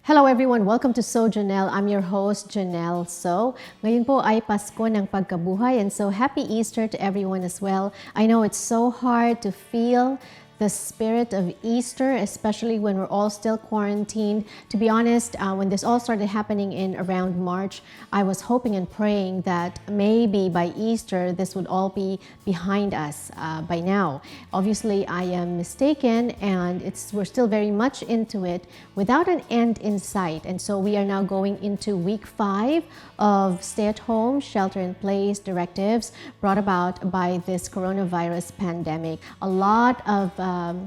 Hello everyone! Welcome to So Jannelle. I'm your host, Jannelle So. Ngayon po ay Pasko ng Pagkabuhay, and so happy Easter to everyone as well. I know it's so hard to feel the spirit of Easter, especially when we're all still quarantined. To be honest, when this all started happening in around March, I was hoping and praying that maybe by Easter, this would all be behind us by now. Obviously, I am mistaken, and we're still very much into it without an end in sight. And so we are now going into week 5 of stay-at-home, shelter-in-place directives brought about by this coronavirus pandemic. A lot of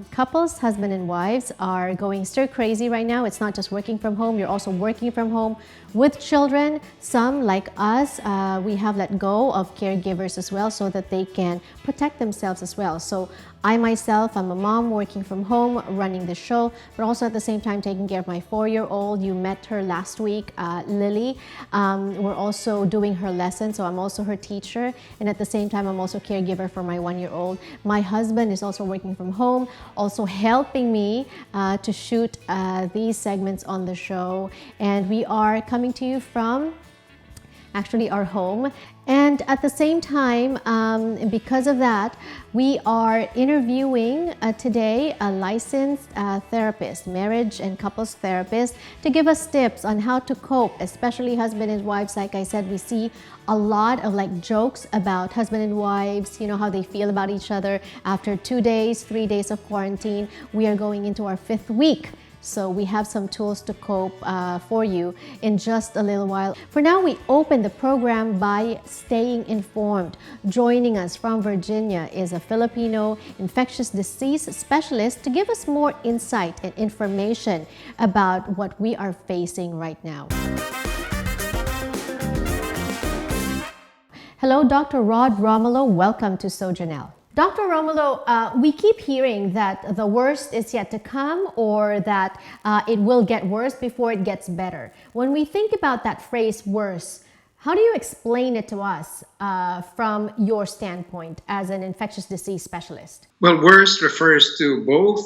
couples, husband and wives, are going stir crazy right now. It's not just working from home, you're also working from home with children. Some, like us, we have let go of caregivers as well so that they can protect themselves as well. So I myself, I'm a mom working from home, running the show, but also at the same time taking care of my 4-year-old. You met her last week, Lily. We're also doing her lesson, so I'm also her teacher. And at the same time, I'm also caregiver for my 1-year-old. My husband is also working from home, also helping me to shoot these segments on the show. And we are coming to you from actually our home. And at the same time, because of that, we are interviewing today a licensed therapist, marriage and couples therapist, to give us tips on how to cope, especially husband and wives. Like I said, we see a lot of jokes about husband and wives, how they feel about each other after 2 days, 3 days of quarantine. We are going into our 5th week. So we have some tools to cope for you in just a little while. For now, we open the program by staying informed. Joining us from Virginia is a Filipino infectious disease specialist to give us more insight and information about what we are facing right now. Hello, Dr. Romulo. Welcome to So Jannelle. Dr. Romulo, we keep hearing that the worst is yet to come, or that it will get worse before it gets better. When we think about that phrase, worse, how do you explain it to us from your standpoint as an infectious disease specialist? Well, worse refers to both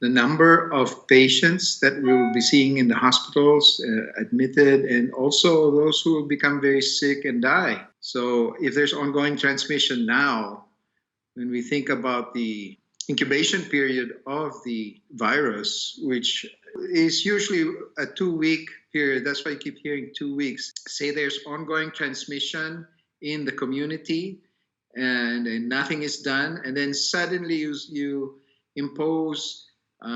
the number of patients that we will be seeing in the hospitals admitted, and also those who will become very sick and die. So if there's ongoing transmission now, when we think about the incubation period of the virus, which is usually a 2-week period, that's why you keep hearing 2 weeks. Say there's ongoing transmission in the community and nothing is done, and then suddenly you impose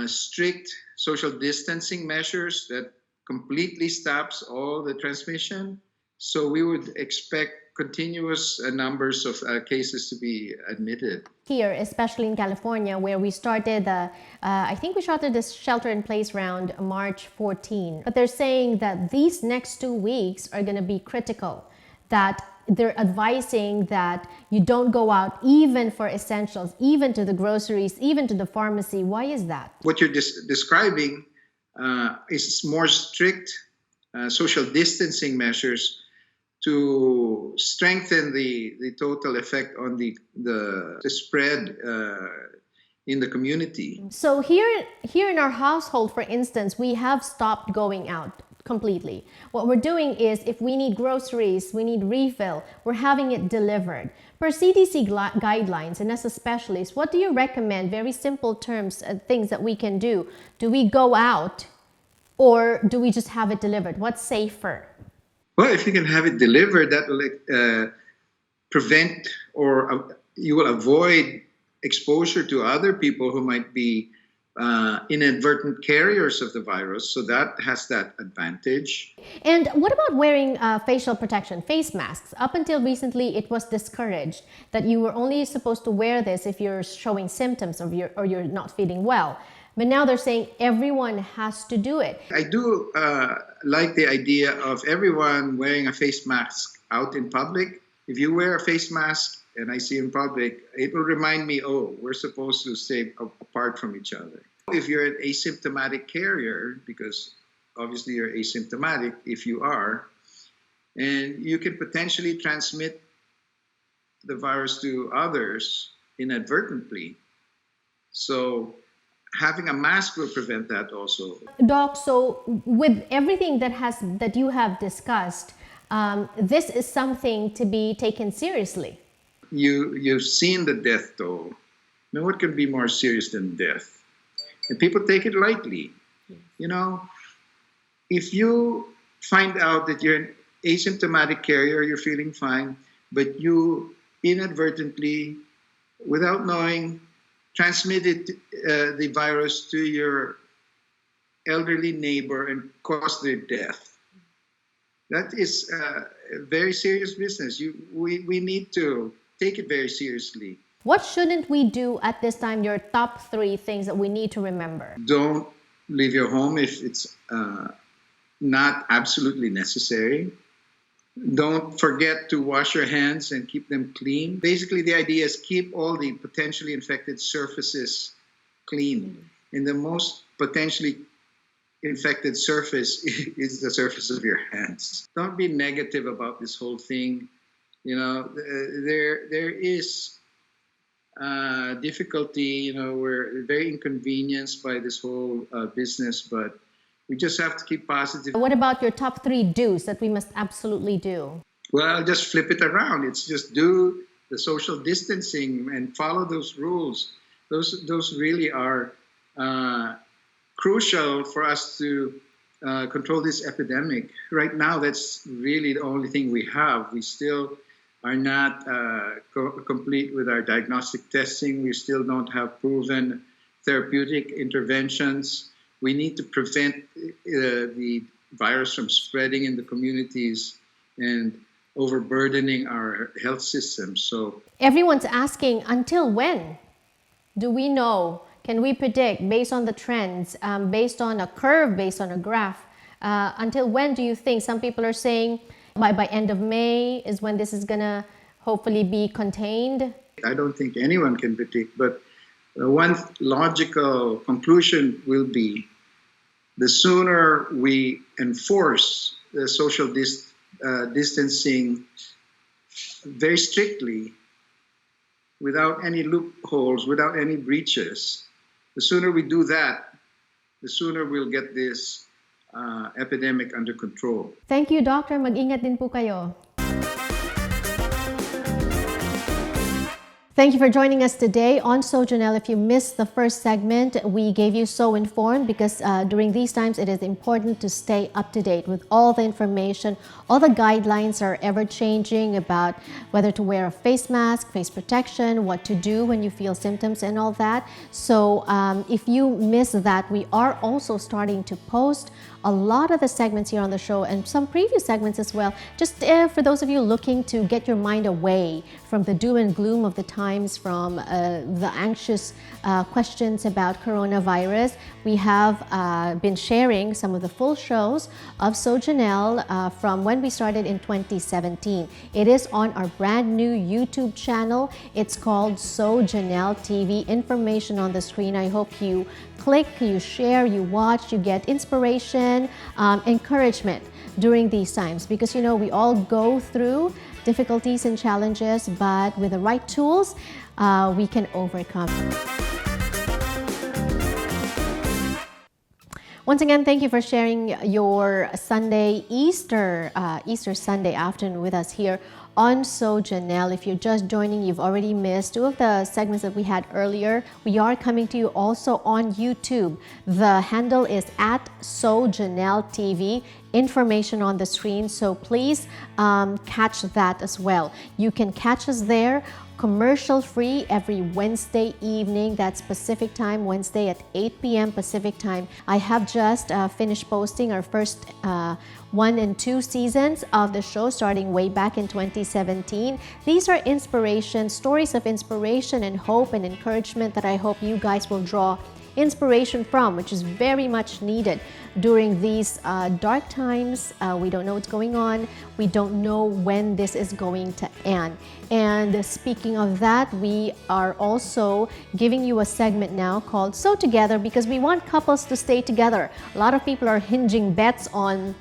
strict social distancing measures that completely stops all the transmission. So we would expect continuous numbers of cases to be admitted. Here, especially in California, where we started, I think we started this shelter-in-place round March 14. But they're saying that these next 2 weeks are going to be critical, that they're advising that you don't go out even for essentials, even to the groceries, even to the pharmacy. Why is that? What you're describing is more strict social distancing measures to strengthen the total effect on the spread in the community. So here in our household, for instance, we have stopped going out completely. What we're doing is, if we need groceries, we need refill, we're having it delivered. Per CDC guidelines, and as a specialist, what do you recommend? Very simple terms, things that we can do. Do we go out, or do we just have it delivered? What's safer? Well, if you can have it delivered, that will prevent, or you will avoid exposure to other people who might be inadvertent carriers of the virus. So that has that advantage. And what about wearing facial protection, face masks? Up until recently, it was discouraged that you were only supposed to wear this if you're showing symptoms or you're not feeling well. But now they're saying everyone has to do it. I do like the idea of everyone wearing a face mask out in public. If you wear a face mask and I see in public, it will remind me, oh, we're supposed to stay apart from each other. If you're an asymptomatic carrier, because obviously you're asymptomatic if you are, and you can potentially transmit the virus to others inadvertently. So having a mask will prevent that also. Doc, so with everything that you have discussed, this is something to be taken seriously. You've seen the death toll. No one can be more serious than death. And people take it lightly. You know, if you find out that you're an asymptomatic carrier, you're feeling fine, but you inadvertently, without knowing, transmitted the virus to your elderly neighbor and caused their death. That is very serious business. We need to take it very seriously. What shouldn't we do at this time? Your top 3 things that we need to remember. Don't leave your home if it's not absolutely necessary. Don't forget to wash your hands and keep them clean. Basically, the idea is keep all the potentially infected surfaces clean. And the most potentially infected surface is the surface of your hands. Don't be negative about this whole thing. You know, there is difficulty. You know, we're very inconvenienced by this whole business, but we just have to keep positive. What about your top 3 do's that we must absolutely do? Well, I'll just flip it around. It's just do the social distancing and follow those rules. Those really are crucial for us to control this epidemic. Right now, that's really the only thing we have. We still are not complete with our diagnostic testing. We still don't have proven therapeutic interventions. We need to prevent the virus from spreading in the communities and overburdening our health system. So everyone's asking, until when? Do we know? Can we predict based on the trends, based on a curve, based on a graph? Until when do you think? Some people are saying by end of May is when this is gonna hopefully be contained. I don't think anyone can predict, but one logical conclusion will be the sooner we enforce the social distancing very strictly, without any loopholes, without any breaches, the sooner we do that, the sooner we'll get this epidemic under control. Thank you, Doctor. Mag-ingat din po kayo. Thank you for joining us today on So Jannelle. If you missed the first segment, we gave you So Informed because during these times it is important to stay up to date with all the information. All the guidelines are ever changing about whether to wear a face mask, face protection, what to do when you feel symptoms and all that. So if you miss that, we are also starting to post a lot of the segments here on the show and some previous segments as well, just for those of you looking to get your mind away from the doom and gloom of the times, from the anxious questions about coronavirus. We have been sharing some of the full shows of So Jannelle from when we started in 2017. It is on our brand new YouTube channel. It's called So Jannelle TV. Information on the screen. I hope you click, you share, you watch, you get inspiration, encouragement during these times, because you know we all go through difficulties and challenges, but with the right tools we can overcome. Once again, thank you for sharing your Sunday, Easter Sunday afternoon with us here on So Jannelle. If you're just joining, you've already missed 2 of the segments that we had earlier. We are coming to you also on YouTube. The handle is at So Jannelle TV. Information on the screen, so please catch that as well. You can catch us there commercial free every Wednesday evening. That's Pacific time, Wednesday at 8 p.m. Pacific time. I have just finished posting our first 1 and 2 seasons of the show starting way back in 2017. These are stories of inspiration and hope and encouragement that I hope you guys will draw inspiration from, which is very much needed during these dark times. We don't know what's going on. We don't know when this is going to end. And speaking of that, we are also giving you a segment now called So Together, because we want couples to stay together. A lot of people are hinging bets on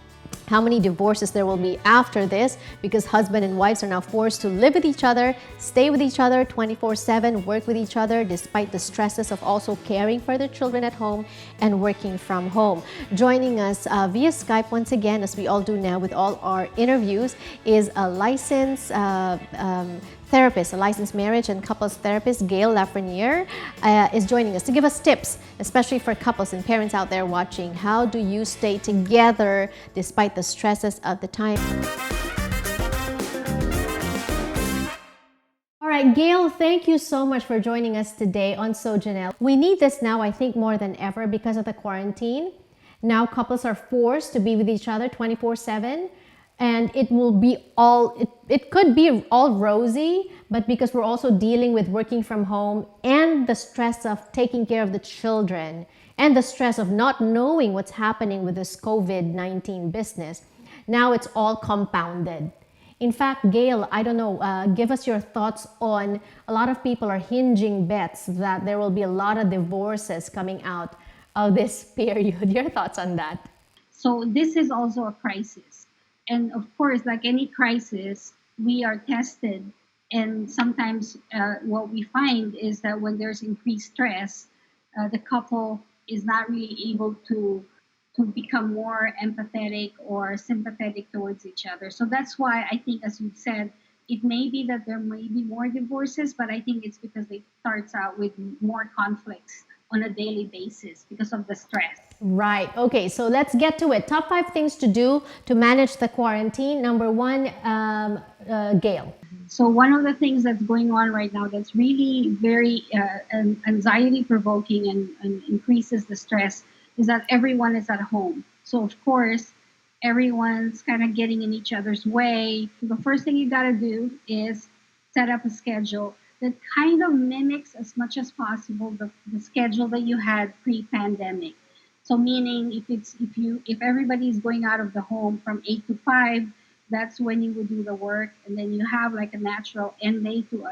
how many divorces there will be after this, because husband and wives are now forced to live with each other, stay with each other 24/7, work with each other despite the stresses of also caring for their children at home and working from home. Joining us via Skype once again, as we all do now with all our interviews, is a licensed therapist, a licensed marriage and couples therapist. Gail Lafreniere is joining us to give us tips, especially for couples and parents out there watching. How do you stay together despite the stresses of the time? All right, Gail, thank you so much for joining us today on So Jannelle. We need this now, I think, more than ever because of the quarantine. Now couples are forced to be with each other 24/7. And it will be it could be all rosy, but because we're also dealing with working from home and the stress of taking care of the children and the stress of not knowing what's happening with this COVID-19 business, now it's all compounded. In fact, Gail, I don't know, give us your thoughts on, a lot of people are hinging bets that there will be a lot of divorces coming out of this period. Your thoughts on that? So this is also a crisis. And of course, like any crisis, we are tested. And sometimes what we find is that when there's increased stress, the couple is not really able to become more empathetic or sympathetic towards each other. So that's why I think, as you said, it may be that there may be more divorces, but I think it's because it starts out with more conflicts on a daily basis because of the stress. Right. Okay. So let's get to it. Top 5 things to do to manage the quarantine. Number 1, Gail. So one of the things that's going on right now that's really very anxiety provoking and increases the stress is that everyone is at home. So of course, everyone's kind of getting in each other's way. The first thing you got to do is set up a schedule that kind of mimics as much as possible the schedule that you had pre-pandemic. So meaning if everybody is going out of the home from 8 to 5, that's when you would do the work, and then you have like a natural end day to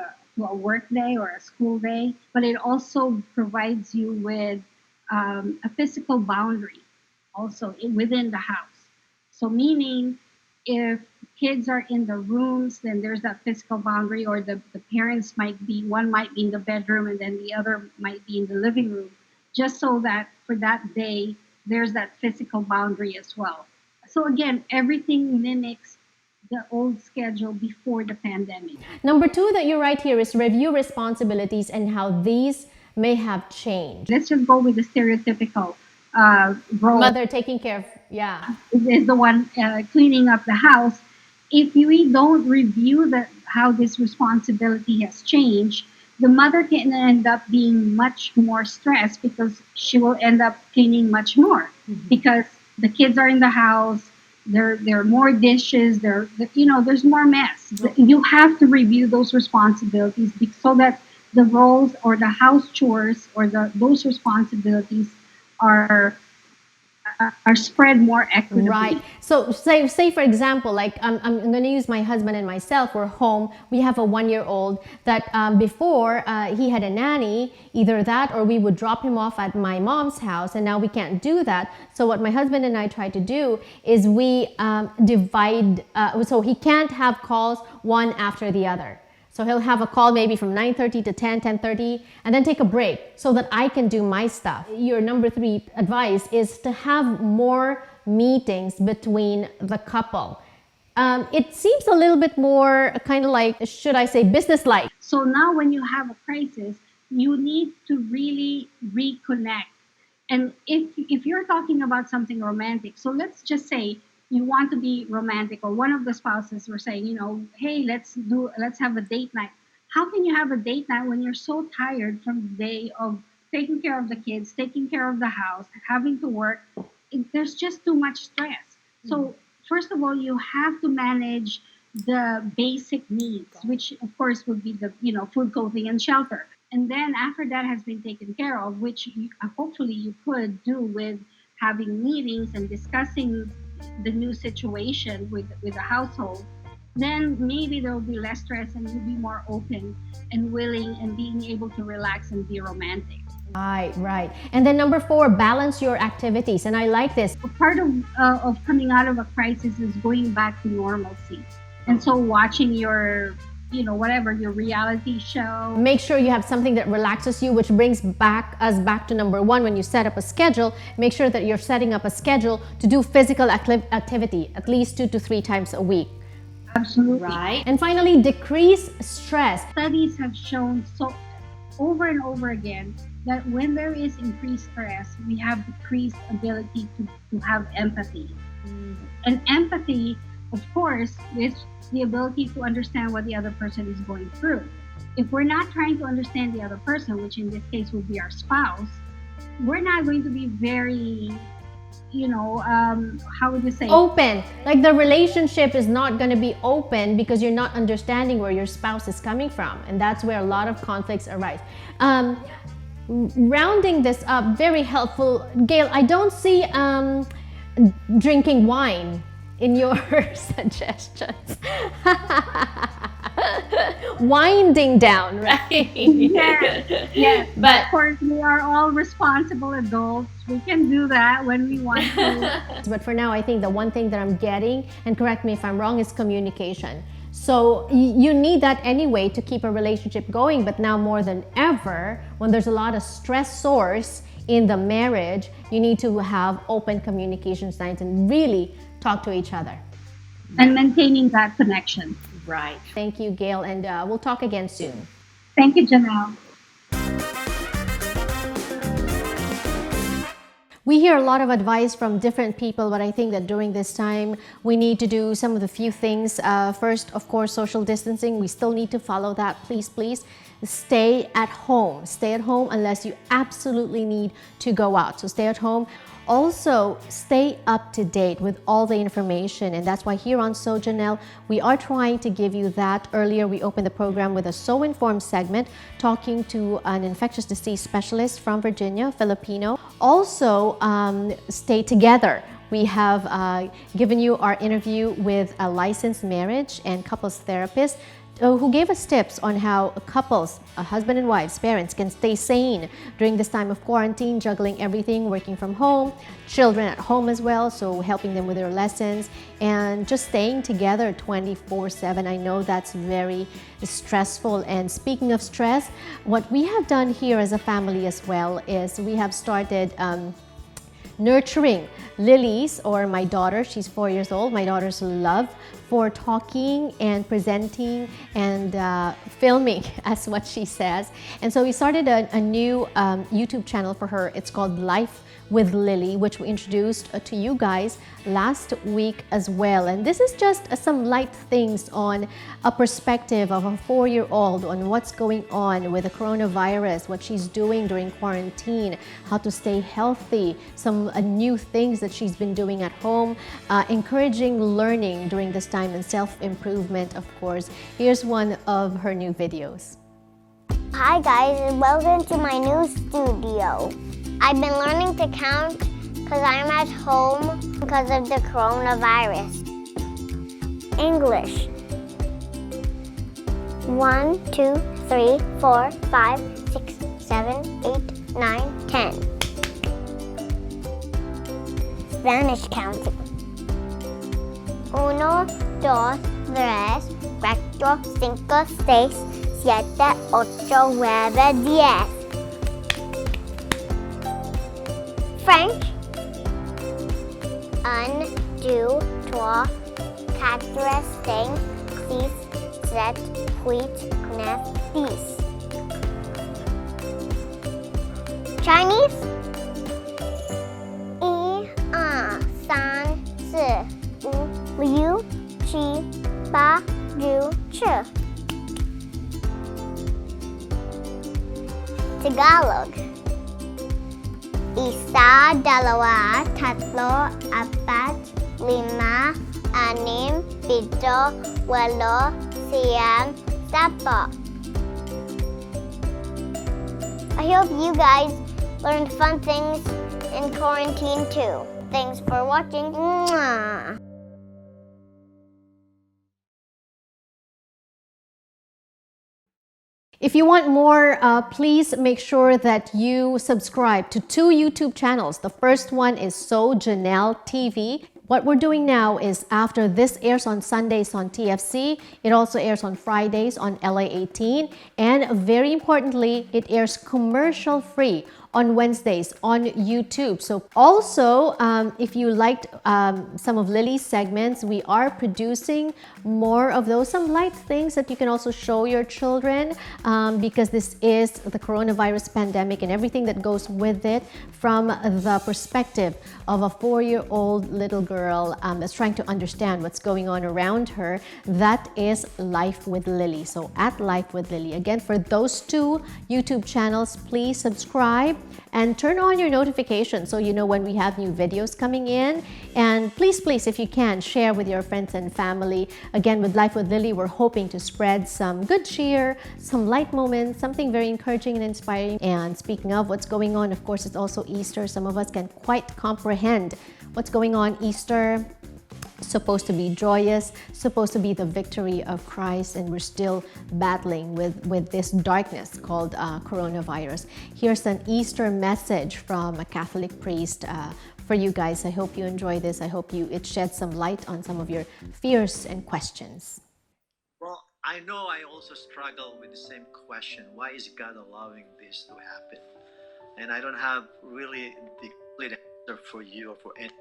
a work day or a school day. But it also provides you with a physical boundary also within the house. So meaning if kids are in the rooms, then there's that physical boundary, or the parents one might be in the bedroom and then the other might be in the living room, just so that for that day, there's that physical boundary as well. So again, everything mimics the old schedule before the pandemic. Number 2 that you write here is review responsibilities and how these may have changed. Let's just go with the stereotypical role. Mother taking care of, is the one cleaning up the house. If we don't review how this responsibility has changed, the mother can end up being much more stressed because she will end up cleaning much more because the kids are in the house. There are more dishes. There's more mess. You have to review those responsibilities so that the roles or the house chores or those responsibilities are spread more equitably. Right. So say for example, like I'm going to use my husband and myself. We're home. We have a 1-year-old that before he had a nanny, either that or we would drop him off at my mom's house, and now we can't do that. So what my husband and I try to do is we divide, so he can't have calls one after the other. So he'll have a call maybe from 9:30 to 10:30, and then take a break so that I can do my stuff. Your number 3 advice is to have more meetings between the couple. It seems a little bit more kind of like, should I say, business-like. So now when you have a crisis, you need to really reconnect. And if you're talking about something romantic, so let's just say you want to be romantic, or one of the spouses were saying, hey, let's have a date night. How can you have a date night when you're so tired from the day of taking care of the kids, taking care of the house, having to work? There's just too much stress. So first of all, you have to manage the basic needs, which of course would be the food, clothing, and shelter. And then after that has been taken care of, which hopefully you could do with having meetings and discussing the new situation with the household, then maybe there will be less stress and you'll be more open and willing and being able to relax and be romantic. Right, right. And then number 4, balance your activities. And I like this. Part of coming out of a crisis is going back to normalcy. And so watching your, whatever, your reality show. Make sure you have something that relaxes you, which brings us back to number 1. When you set up a schedule, make sure that you're setting up a schedule to do physical activity at least 2 to 3 times a week. Absolutely. Right. And finally, decrease stress. Studies have shown so over and over again that when there is increased stress, we have decreased ability to have empathy. And empathy, of course, is the ability to understand what the other person is going through. If we're not trying to understand the other person, which in this case would be our spouse, we're not going to be very, how would you say? Open. Like the relationship is not going to be open because you're not understanding where your spouse is coming from. And that's where a lot of conflicts arise. Rounding this up, very helpful. Gail, I don't see drinking wine in your suggestions. Winding down, right? Yes. But of course, we are all responsible adults. We can do that when we want to. But for now, I think the one thing that I'm getting, and correct me if I'm wrong, is communication. So you need that anyway to keep a relationship going. But now more than ever, when there's a lot of stress source in the marriage, you need to have open communication lines and really talk to each other. And maintaining that connection. Right. Thank you, Gail, and we'll talk again soon. Thank you, Jannelle. We hear a lot of advice from different people, but I think that during this time, we need to do some of the few things. First, of course, social distancing. We still need to follow that. Please, please stay at home. Stay at home unless you absolutely need to go out. So stay at home. Also, stay up to date with all the information, and that's why here on So Jannelle, we are trying to give you that. Earlier, we opened the program with a So Informed segment, talking to an infectious disease specialist from Virginia, Filipino. Also, stay together. We have given you our interview with a licensed marriage and couples therapist who gave us tips on how couples, husband and wives, parents can stay sane during this time of quarantine, juggling everything, working from home, children at home as well, so helping them with their lessons, and just staying together 24/7. I know that's very stressful. And speaking of stress, what we have done here as a family as well is we have started nurturing Lily's, or my daughter, she's 4 years old, my daughter's love for talking and presenting and filming, as what she says. And so we started a new YouTube channel for her. It's called Life with Lily, which we introduced to you guys last week as well. And this is just some light things on a perspective of a 4-year-old on what's going on with the coronavirus, what she's doing during quarantine, how to stay healthy, some new things that she's been doing at home, encouraging learning during this time, and self-improvement, of course. Here's one of her new videos. Hi guys, and welcome to my new studio. I've been learning to count because I'm at home because of the coronavirus. English. 1, 2, 3, 4, 5, 6, 7, 8, 9, 10. Spanish counting. 1, 2, 3, 4, 5, 6, 7, 8, 9, 10. French. 1, 2, 3, 4, 5, 6, 7, 8, 9, 10. Chinese. 1, 2, 3, 4, 5, 6, 7, 8, 9, 10. Tagalog. 1, 2, 3, 4, 5, 6, 7, 8, 9, 10. I hope you guys learned fun things in quarantine too. Thanks for watching. Mwah. If you want more, please make sure that you subscribe to 2 YouTube channels. The first one is So Jannelle TV. What we're doing now is after this airs on Sundays on TFC, it also airs on Fridays on LA18. And very importantly, it airs commercial free on Wednesdays on YouTube. So also, if you liked some of Lily's segments, we are producing more of those, some light things that you can also show your children because this is the coronavirus pandemic and everything that goes with it from the perspective of a 4-year-old little girl that's trying to understand what's going on around her. That is Life with Lily. So at Life with Lily. Again, for those 2 YouTube channels, please subscribe and turn on your notifications so you know when we have new videos coming in. And please, if you can, share with your friends and family. Again, with Life with Lily, we're hoping to spread some good cheer, some light moments, something very encouraging and inspiring. And speaking of what's going on, of course, it's also Easter. Some of us can quite comprehend what's going on. Easter, supposed to be joyous, supposed to be the victory of Christ, and we're still battling with this darkness called coronavirus. Here's an Easter message from a Catholic priest for you guys. I hope you enjoy this. I hope it sheds some light on some of your fears and questions. Well, I know I also struggle with the same question. Why is God allowing this to happen? And I don't have really the complete answer for you or for anyone.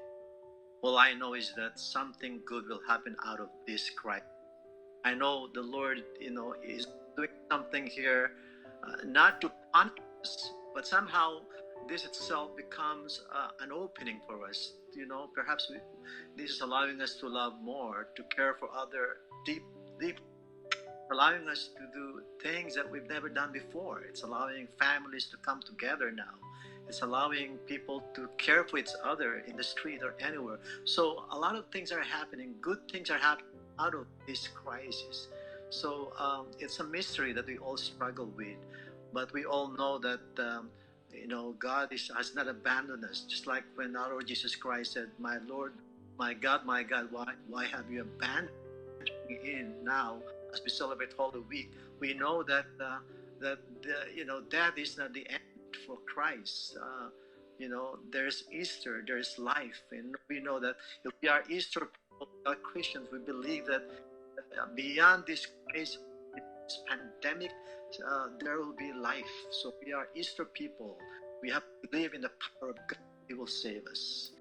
All I know is that something good will happen out of this crisis. I know the Lord, is doing something here, not to punish us, but somehow this itself becomes an opening for us. Perhaps this is allowing us to love more, to care for other deep, allowing us to do things that we've never done before. It's allowing families to come together now. It's allowing people to care for each other in the street or anywhere. So a lot of things are happening. Good things are happening out of this crisis. So it's a mystery that we all struggle with. But we all know that, God has not abandoned us. Just like when our Lord Jesus Christ said, "My Lord, my God, why have you abandoned me?" In now, as we celebrate Holy Week, we know that death is not the end for Christ. There's Easter, there's life, and we know that if we are Easter people, we are Christians, we believe that beyond this crisis, this pandemic, there will be life. So we are Easter people. We have to believe in the power of God. He will save us.